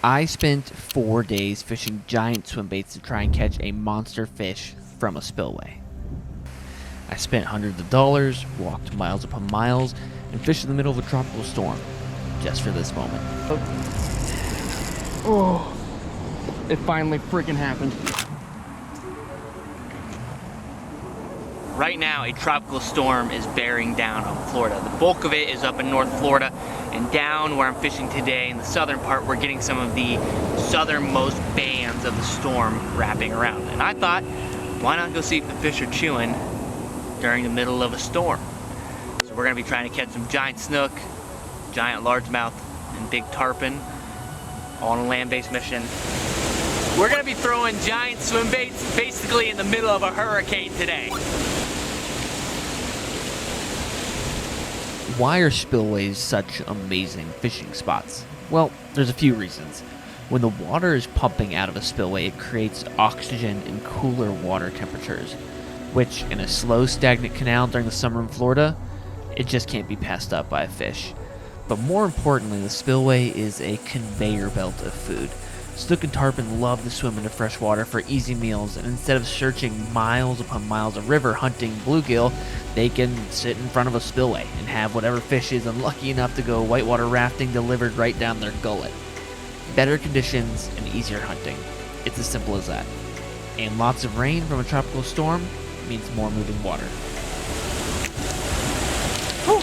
I spent 4 days fishing giant swim baits to try and catch a monster fish from a spillway. I spent hundreds of dollars, walked miles upon miles, and fished in the middle of a tropical storm, just for this moment. Oh, it finally freaking happened. Right now, a tropical storm is bearing down on Florida. The bulk of it is up in North Florida, and down where I'm fishing today in the southern part, we're getting some of the southernmost bands of the storm wrapping around. And I thought, why not go see if the fish are chewing during the middle of a storm? So we're gonna be trying to catch some giant snook, giant largemouth, and big tarpon, all on a land-based mission. We're gonna be throwing giant swim baits basically in the middle of a hurricane today. Why are spillways such amazing fishing spots? Well, there's a few reasons. When the water is pumping out of a spillway, it creates oxygen and cooler water temperatures, which in a slow, stagnant canal during the summer in Florida, it just can't be passed up by a fish. But more importantly, the spillway is a conveyor belt of food. Snook and tarpon love to swim into fresh water for easy meals, and instead of searching miles upon miles of river hunting bluegill, they can sit in front of a spillway and have whatever fish is unlucky enough to go whitewater rafting delivered right down their gullet. Better conditions and easier hunting. It's as simple as that. And lots of rain from a tropical storm means more moving water. Whew.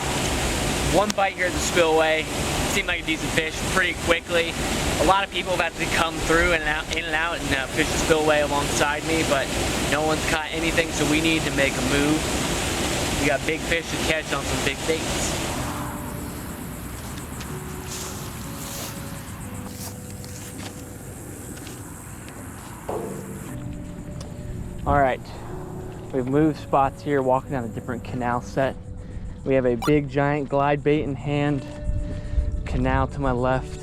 One bite here at the spillway. Seemed like a decent fish pretty quickly. A lot of people have had to come through and out, in and out, and fish the spillway alongside me, but no one's caught anything, so we need to make a move. We got big fish to catch on some big baits. All right, we've moved spots here, walking down a different canal set. We have a big giant glide bait in hand, canal to my left,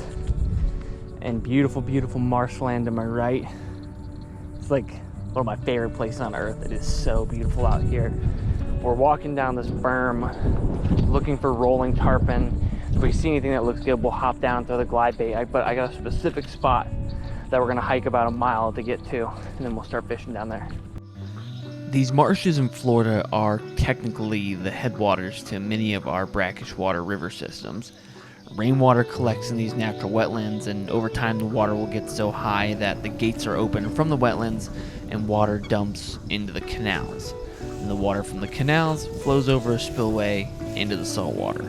and beautiful, beautiful marshland to my right. It's like one of my favorite places on earth. It is so beautiful out here. We're walking down this berm, looking for rolling tarpon. If we see anything that looks good, we'll hop down and throw the glide bait. But I got a specific spot that we're gonna hike about a mile to get to, and then we'll start fishing down there. These marshes in Florida are technically the headwaters to many of our brackish water river systems. Rainwater collects in these natural wetlands, and over time the water will get so high that the gates are open from the wetlands and water dumps into the canals. And the water from the canals flows over a spillway into the salt water.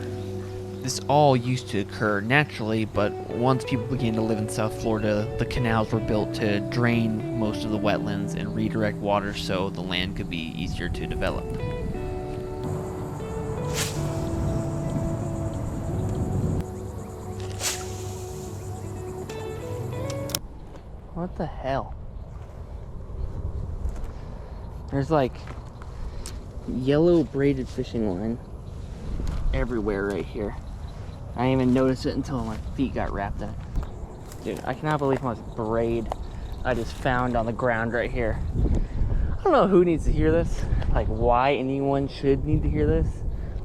This all used to occur naturally, but once people began to live in South Florida, the canals were built to drain most of the wetlands and redirect water so the land could be easier to develop. What the hell? There's like yellow braided fishing line everywhere right here. I didn't even notice it until my feet got wrapped in it. Dude, I cannot believe how much braid I just found on the ground right here. I don't know who needs to hear this, like why anyone should need to hear this.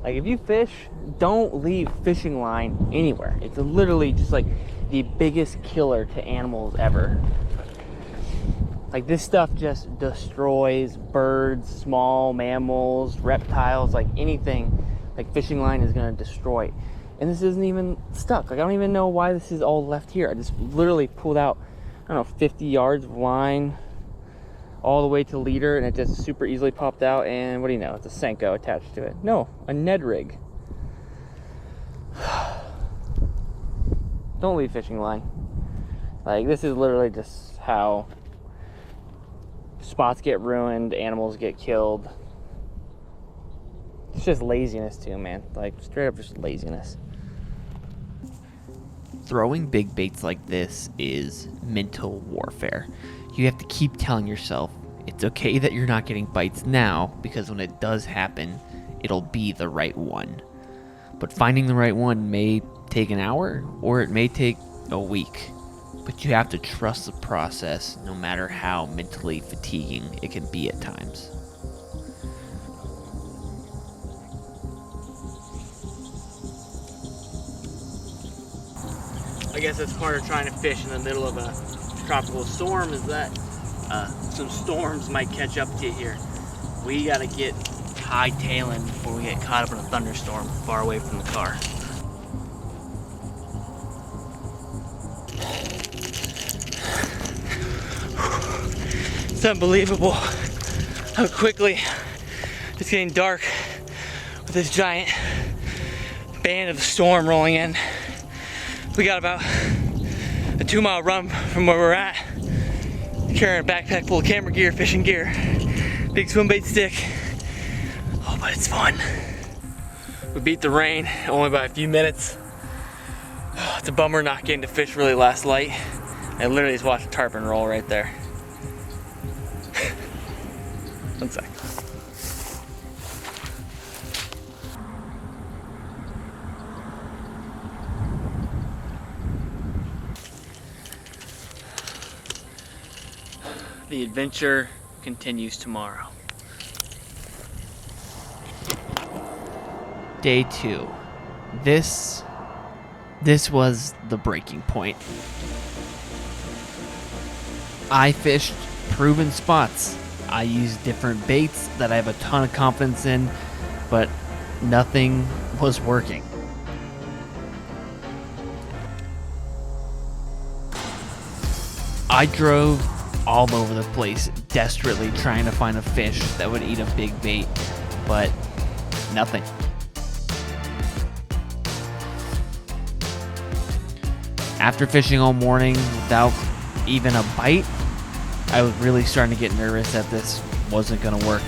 Like if you fish, don't leave fishing line anywhere. It's literally just like the biggest killer to animals ever. Like this stuff just destroys birds, small mammals, reptiles, like anything. Like fishing line is gonna destroy. And this isn't even stuck. Like I don't even know why this is all left here. I just literally pulled out, I don't know, 50 yards of line all the way to leader, and it just super easily popped out. And what do you know? It's a Senko attached to it. No, a Ned rig. Don't leave fishing line. Like this is literally just how spots get ruined, animals get killed. It's just laziness too, man. Like straight up just laziness. Throwing big baits like this is mental warfare. You have to keep telling yourself it's okay that you're not getting bites now, because when it does happen, it'll be the right one. But finding the right one may take an hour, or it may take a week. But you have to trust the process, no matter how mentally fatiguing it can be at times. I guess that's part of trying to fish in the middle of a tropical storm, is that some storms might catch up to you here. We gotta get hightailing before we get caught up in a thunderstorm far away from the car. It's unbelievable how quickly it's getting dark with this giant band of the storm rolling in. We got about a 2-mile run from where we're at, carrying a backpack full of camera gear, fishing gear, big swim bait stick. Oh, but it's fun. We beat the rain only by a few minutes. It's a bummer not getting to fish really last light. I literally just watched a tarpon roll right there. One sec. The adventure continues tomorrow. Day 2. This was the breaking point. I fished proven spots. I used different baits that I have a ton of confidence in, but nothing was working. I drove all over the place, desperately trying to find a fish that would eat a big bait, but nothing. After fishing all morning without even a bite, I was really starting to get nervous that this wasn't going to work.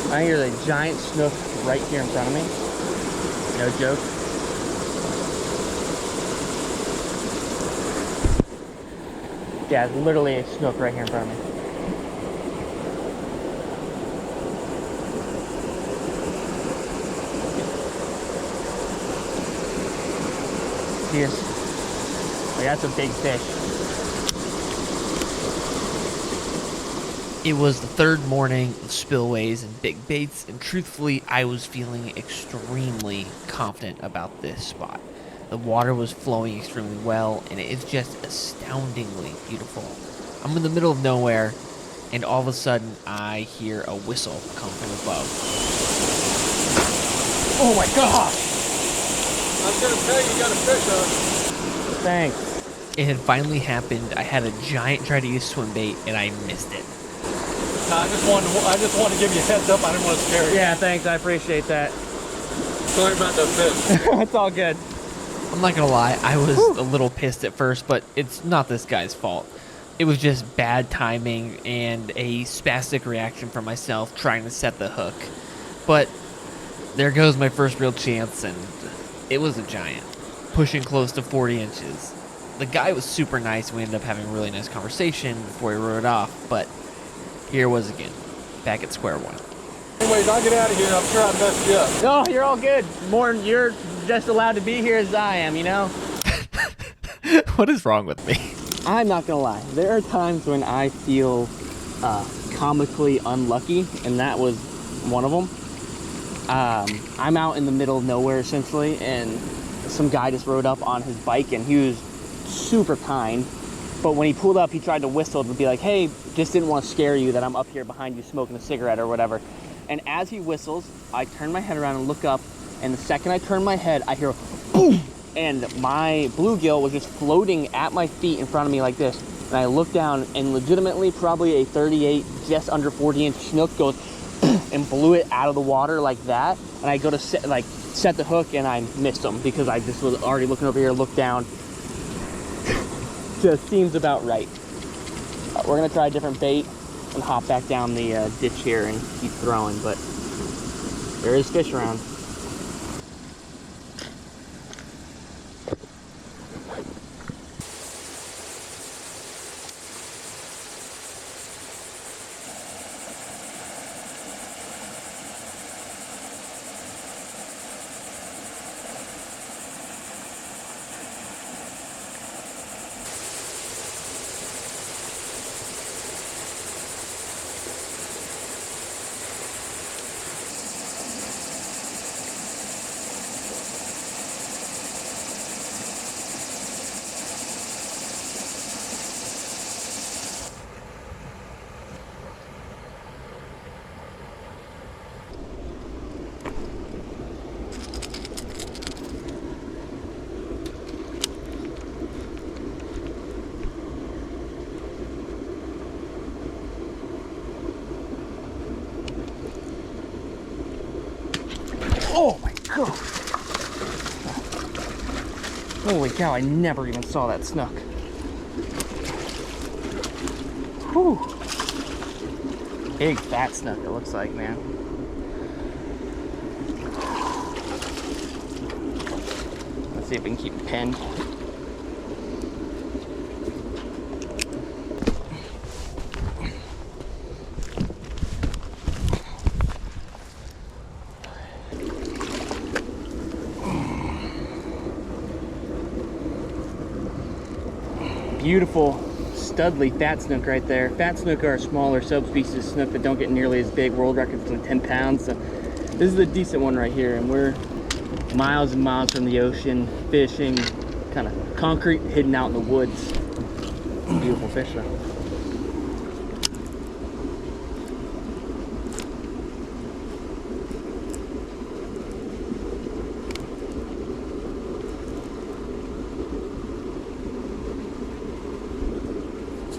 I hear a giant snook right here in front of me. No joke. Yeah, it's literally a snook right here in front of me. Cheers. Like, that's a big fish. It was the third morning of spillways and big baits, and truthfully, I was feeling extremely confident about this spot. The water was flowing extremely well, and it's just astoundingly beautiful. I'm in the middle of nowhere, and all of a sudden, I hear a whistle come from above. Oh my gosh! I was gonna tell you, you got a fish on. Thanks. It had finally happened. I had a giant try to use swim bait, and I missed it. I just wanted to give you a heads up. I didn't want to scare you. Yeah, thanks. I appreciate that. Sorry about the fish. It's all good. I'm not gonna lie, I was a little pissed at first, but it's not this guy's fault. It was just bad timing and a spastic reaction from myself trying to set the hook. But there goes my first real chance, and it was a giant, pushing close to 40 inches. The guy was super nice. We ended up having a really nice conversation before he rode off, but here was again, back at square one. Anyways, I'll get out of here. I'm sure I messed you up. No, you're all good. You're just allowed to be here as I am, you know? What is wrong with me? I'm not gonna lie. There are times when I feel comically unlucky, and that was one of them. I'm out in the middle of nowhere, essentially, and some guy just rode up on his bike, and he was super kind. But when he pulled up, he tried to whistle to be like, hey, just didn't want to scare you that I'm up here behind you smoking a cigarette or whatever. And as he whistles, I turn my head around and look up, and the second I turn my head, I hear a boom, and my bluegill was just floating at my feet in front of me like this. And I look down, and legitimately probably a 38, just under 40-inch snook goes and blew it out of the water like that. And I go to set the hook, and I missed him because I just was already looking over here, look down. Just seems about right. We're gonna try a different bait and hop back down the ditch here and keep throwing, but there is fish around. Oh my god! Holy cow, I never even saw that snook. Whew. Big fat snook, it looks like, man. Let's see if we can keep it pinned. Beautiful studly fat snook right there. Fat snook are a smaller subspecies of snook that don't get nearly as big. World record's only 10 pounds. So this is a decent one right here, and we're miles and miles from the ocean, fishing, kind of concrete, hidden out in the woods. Beautiful fish though.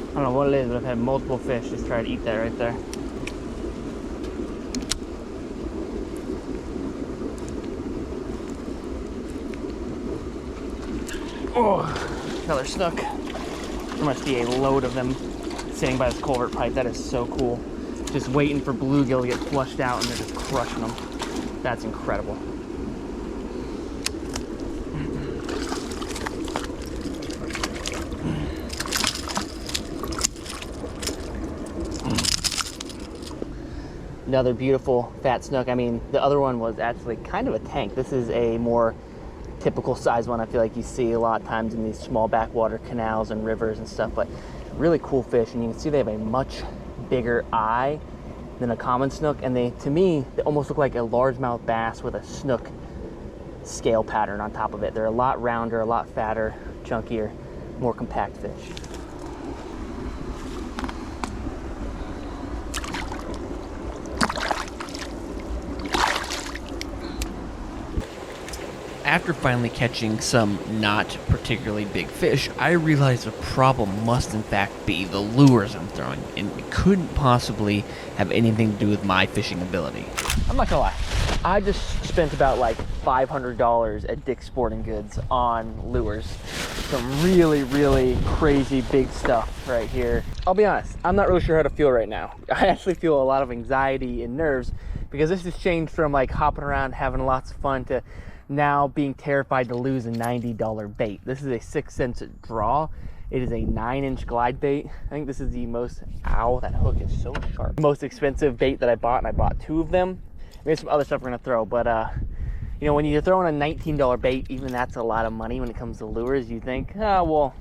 I don't know what it is, but I've had multiple fish just try to eat that right there. Oh, another snook. There must be a load of them sitting by this culvert pipe. That is so cool. Just waiting for bluegill to get flushed out, and they're just crushing them. That's incredible. Another beautiful fat snook. I mean, the other one was actually kind of a tank. This is a more typical size one. I feel like you see a lot of times in these small backwater canals and rivers and stuff, but really cool fish. And you can see they have a much bigger eye than a common snook, and they, to me, they almost look like a largemouth bass with a snook scale pattern on top of it. They're a lot rounder, a lot fatter, chunkier, more compact fish. After finally catching some not particularly big fish, I realized the problem must in fact be the lures I'm throwing, and it couldn't possibly have anything to do with my fishing ability. I'm not gonna lie, I just spent about like $500 at Dick's Sporting Goods on lures. Some really, really crazy big stuff right here. I'll be honest, I'm not really sure how to feel right now. I actually feel a lot of anxiety and nerves because this has changed from like hopping around, having lots of fun, to now being terrified to lose a $90 bait. This is a 6-cent draw. It is a 9-inch glide bait. I think this is the most, ow, that hook is so sharp. Most expensive bait that I bought, and I bought 2 of them. Maybe some other stuff we're gonna throw, but you know, when you're throwing a $19 bait, even that's a lot of money when it comes to lures. You think, oh, well,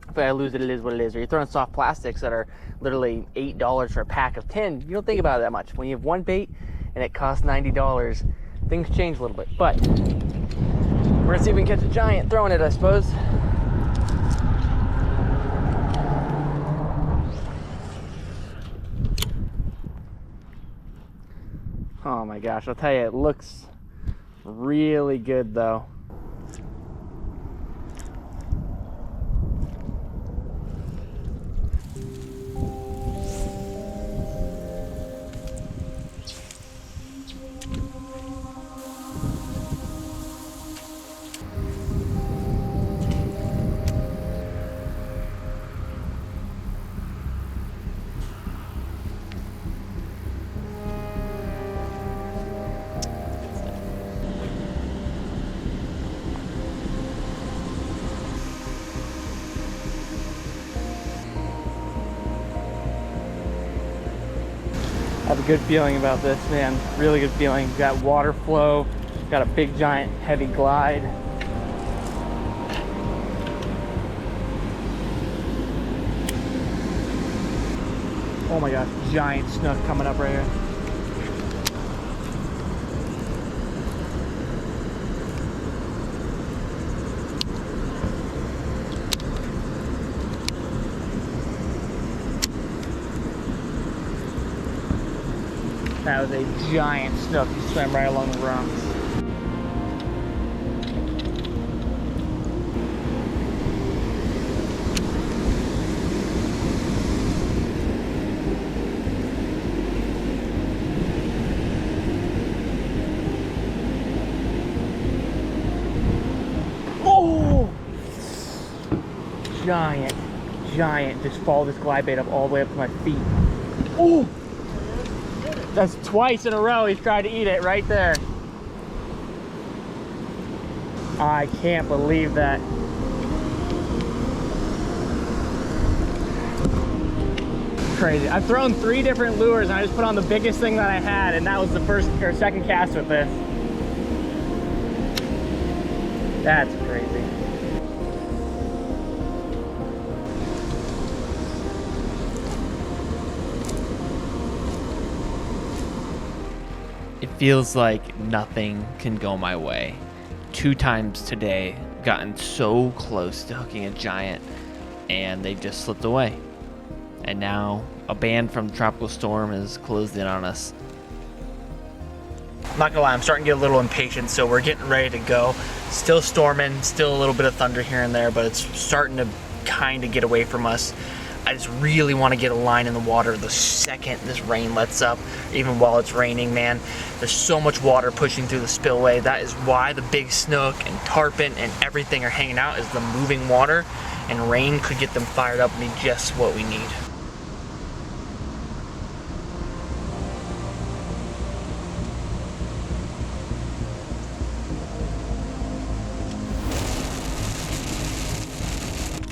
if I lose it, it is what it is. Or you're throwing soft plastics that are literally $8 for a pack of 10. You don't think about it that much. When you have one bait and it costs $90, things change a little bit. But we're gonna see if we can catch a giant throwing it, I suppose. Oh my gosh, I'll tell you, it looks really good though. I have a good feeling about this, man. Really good feeling. Got water flow, got a big giant heavy glide. Oh my gosh, giant snook coming up right here. That was a giant snook. He swam right along the rocks. Oh! Giant. Just follow this glide bait up all the way up to my feet. Oh! That's twice in a row he's tried to eat it right there. I can't believe that. Crazy. I've thrown 3 different lures and I just put on the biggest thing that I had, and that was the first or second cast with this. That's crazy. It feels like nothing can go my way. 2 times today, gotten so close to hooking a giant, and they just slipped away. And now a band from the tropical storm has closed in on us. I'm not gonna lie, I'm starting to get a little impatient, so we're getting ready to go. Still storming, still a little bit of thunder here and there, but it's starting to kind of get away from us. I just really want to get a line in the water the second this rain lets up, even while it's raining, man. There's so much water pushing through the spillway. That is why the big snook and tarpon and everything are hanging out, is the moving water, and rain could get them fired up and be just what we need.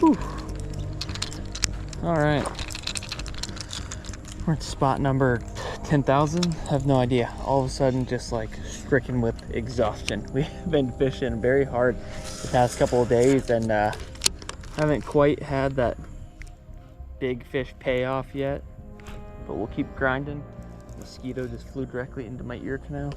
Whew. All right, we're at spot number 10,000. Have no idea. All of a sudden, just like stricken with exhaustion. We've been fishing very hard the past couple of days, and haven't quite had that big fish payoff yet. But we'll keep grinding. The mosquito just flew directly into my ear canal.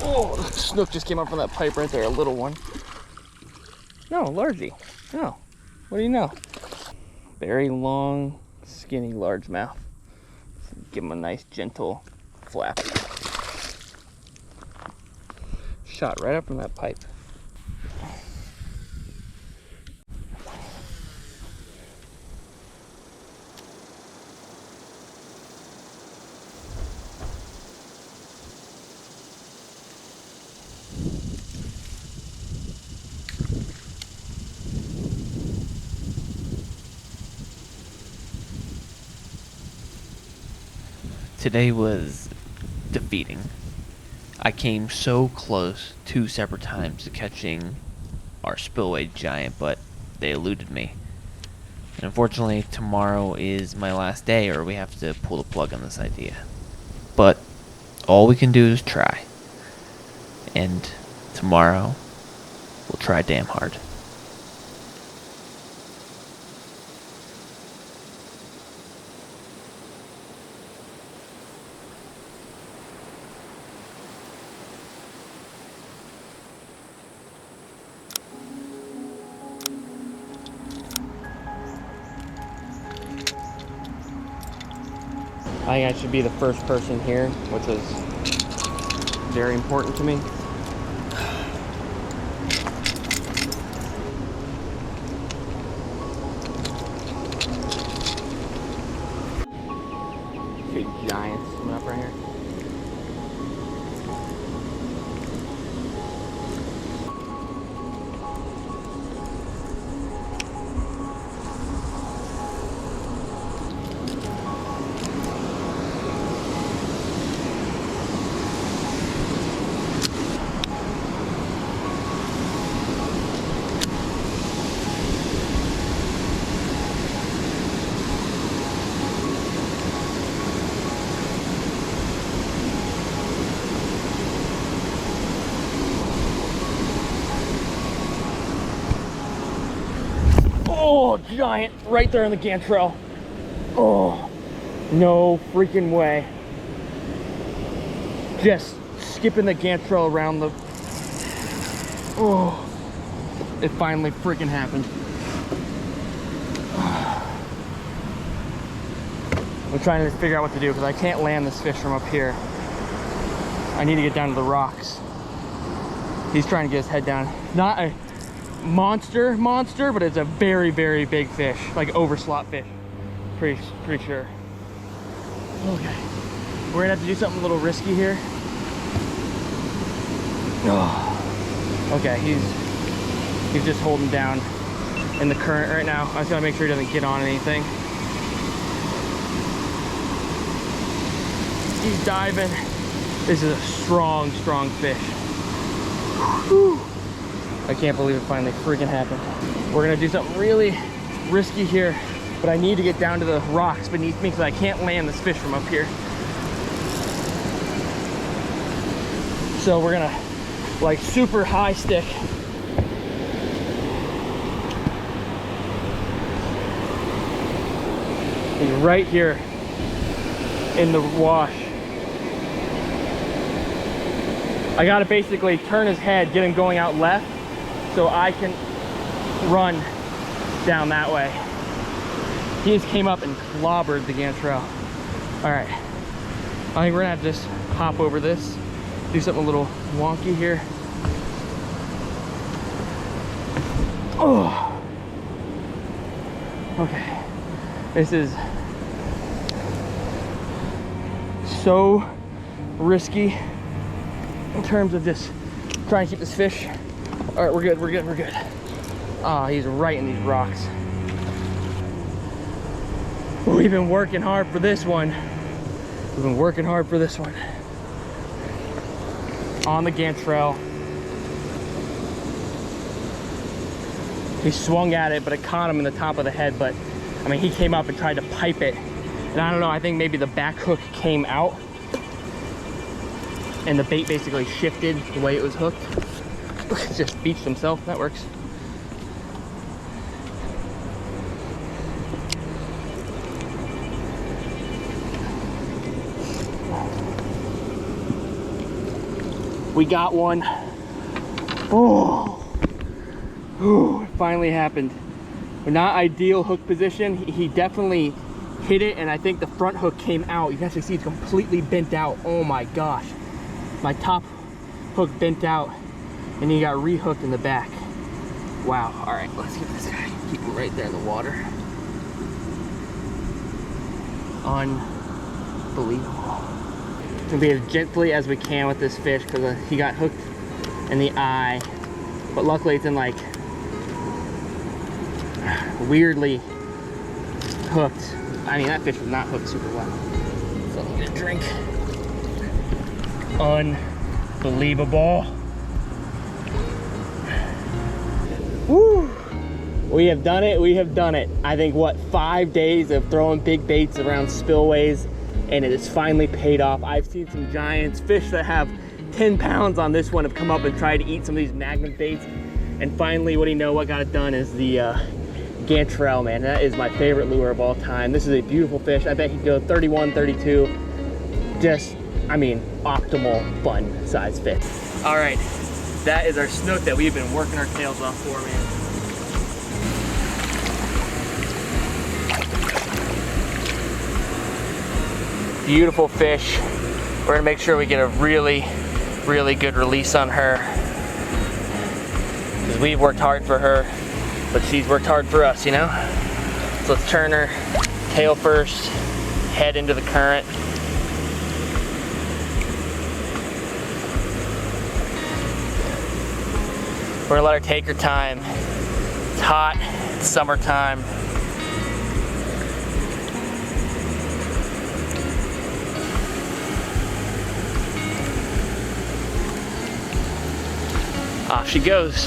Oh, the snook just came up from that pipe right there, a little one. No, largie. No, what do you know? Very long, skinny largemouth. Give him a nice, gentle flap. Shot right up from that pipe. Today was defeating. I came so close 2 separate times to catching our spillway giant, but they eluded me. And unfortunately, tomorrow is my last day, or we have to pull the plug on this idea. But all we can do is try. And tomorrow, we'll try damn hard. I think I should be the first person here, which was very important to me. Big giants coming up right here. Oh, giant, right there in the gantrel. Oh, no freaking way. Just skipping the gantrel around the... Oh, it finally freaking happened. I'm trying to figure out what to do because I can't land this fish from up here. I need to get down to the rocks. He's trying to get his head down. Not a monster, but it's a very, very big fish, like overslot fish. Pretty sure. Okay, we're gonna have to do something a little risky here. Oh. Okay, he's just holding down in the current right now. I just gotta make sure he doesn't get on anything. He's diving. This is a strong fish. Whew. I can't believe it finally freaking happened. We're gonna do something really risky here, but I need to get down to the rocks beneath me because I can't land this fish from up here. So we're gonna like super high stick. He's right here in the wash. I gotta basically turn his head, get him going out left, so I can run down that way. He just came up and clobbered the gantrel. All right, I think we're gonna have to just hop over this, do something a little wonky here. Oh, okay. This is so risky in terms of just trying to keep this fish. All right, we're good. Ah, he's right in these rocks. We've been working hard for this one. On the gantrel. He swung at it, but it caught him in the top of the head. But I mean, he came up and tried to pipe it. And I don't know, I think maybe the back hook came out and the bait basically shifted the way it was hooked. Just beached himself, that works. We got one. Oh, it finally happened. Not ideal hook position. He definitely hit it, and I think the front hook came out. You can actually see it's completely bent out. Oh my gosh. My top hook bent out, and he got rehooked in the back. Wow. All right, let's get this guy. Keep him right there in the water. Unbelievable. Gonna be as gently as we can with this fish because he got hooked in the eye, but luckily it's in like weirdly hooked. I mean, that fish was not hooked super well. So I'm gonna drink. Unbelievable. Woo! We have done it. I think what, 5 days of throwing big baits around spillways, and it has finally paid off. I've seen some giants, fish that have 10 pounds on this one have come up and tried to eat some of these magnum baits. And finally, what do you know, what got it done is the gantrel, man. That is my favorite lure of all time. This is a beautiful fish. I bet he'd go 31, 32. Just, I mean, optimal fun size fish. All right, that is our snook that we've been working our tails off for, man. Beautiful fish. We're gonna make sure we get a really good release on her, because we've worked hard for her, but she's worked hard for us, you know? So let's turn her tail first, head into the current. We're gonna let her take her time. It's hot, it's summertime. Off she goes.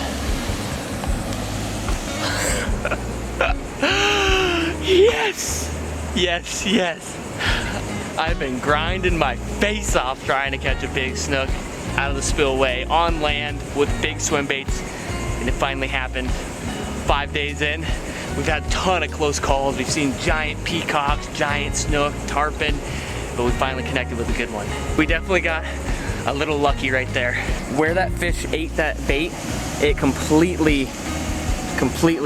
Yes! Yes, yes. I've been grinding my face off trying to catch a big snook out of the spillway on land with big swim baits, and it finally happened. 5 days in, we've had a ton of close calls. We've seen giant peacocks, giant snook, tarpon, but we finally connected with a good one. We definitely got a little lucky right there. Where that fish ate that bait, it completely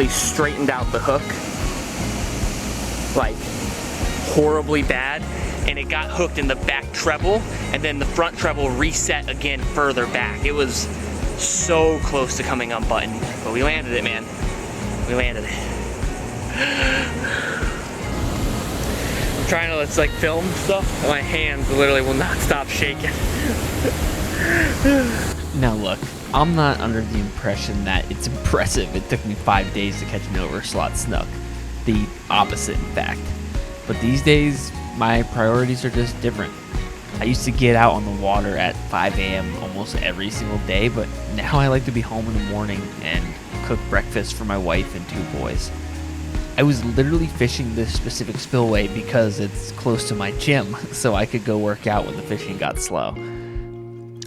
straightened out the hook, like horribly bad, and it got hooked in the back treble, and then the front treble reset again further back. It was so close to coming unbuttoned, but we landed it, man. We landed it. I'm trying to like film stuff, and my hands literally will not stop shaking. Now look, I'm not under the impression that it's impressive it took me 5 days to catch an overslot snook. The opposite, in fact. But these days, my priorities are just different. I used to get out on the water at 5 a.m. almost every single day, but now I like to be home in the morning and cook breakfast for my wife and 2 boys. I was literally fishing this specific spillway because it's close to my gym, so I could go work out when the fishing got slow.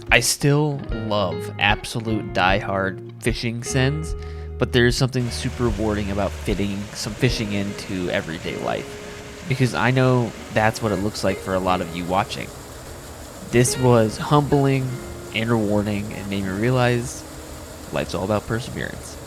I still love absolute die-hard fishing sends, but there's something super rewarding about fitting some fishing into everyday life, because I know that's what it looks like for a lot of you watching. This was humbling and rewarding and made me realize life's all about perseverance.